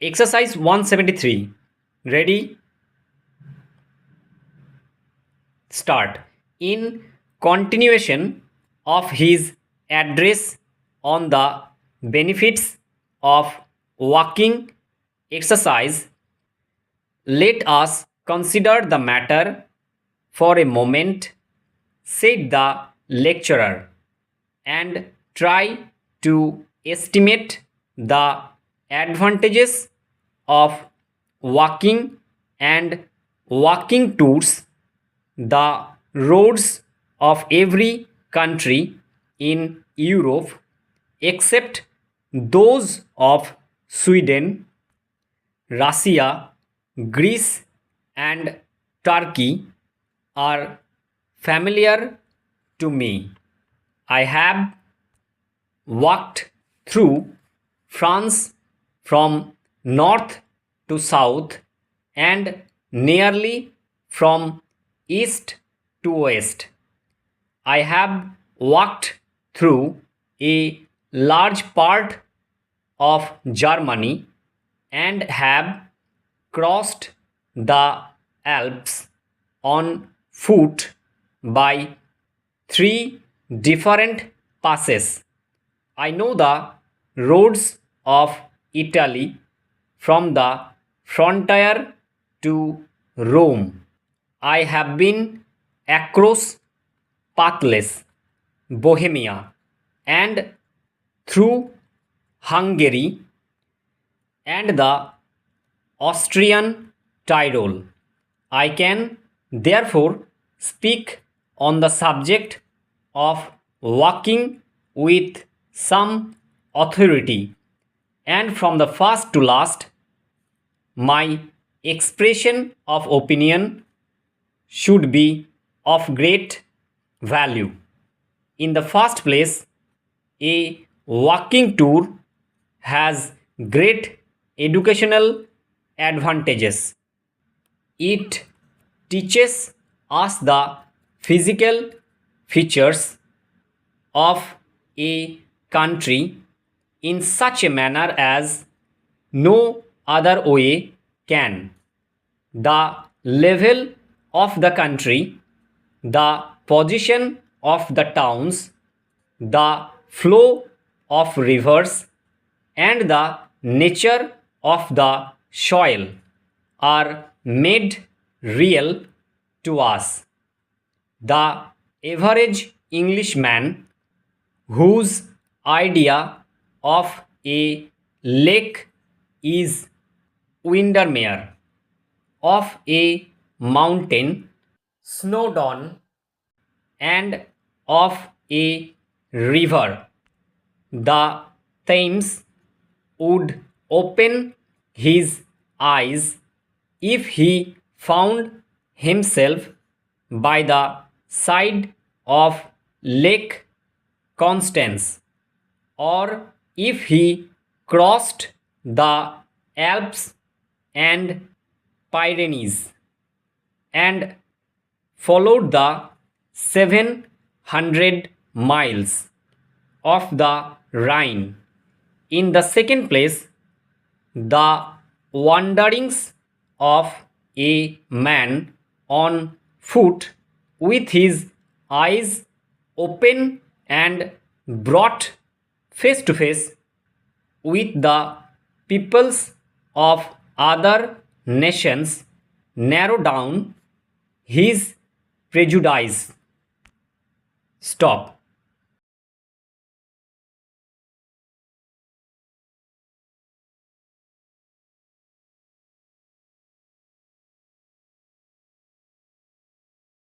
Exercise 173. Ready? Start. In continuation of his address on the benefits of walking exercise, let us consider the matter for a moment, said the lecturer, and try to estimate the advantages of walking and walking tours. The roads of every country in Europe, except those of Sweden, Russia, Greece, and Turkey, are familiar to me. I have walked through France from north to south and nearly from east to west. I have walked through a large part of Germany and have crossed the Alps on foot by three different passes. I know the roads of Italy from the frontier to Rome. I have been across pathless Bohemia and through Hungary and the Austrian Tyrol. I can therefore speak on the subject of walking with some authority, and from the first to last, my expression of opinion should be of great value. In the first place, a walking tour has great educational advantages. It teaches us the physical features of a country in such a manner as no other way can. The level of the country, the position of the towns, the flow of rivers, and the nature of the soil are made real to us. The average Englishman, whose idea of a lake is Windermere, of a mountain, Snowdon, and of a river, the Thames, would open his eyes if he found himself by the side of Lake Constance, or if he crossed the Alps and Pyrenees and followed the 700 miles of the Rhine. In the second place, the wanderings of a man on foot with his eyes open and brought face to face with the peoples of other nations narrow down his prejudice. Stop.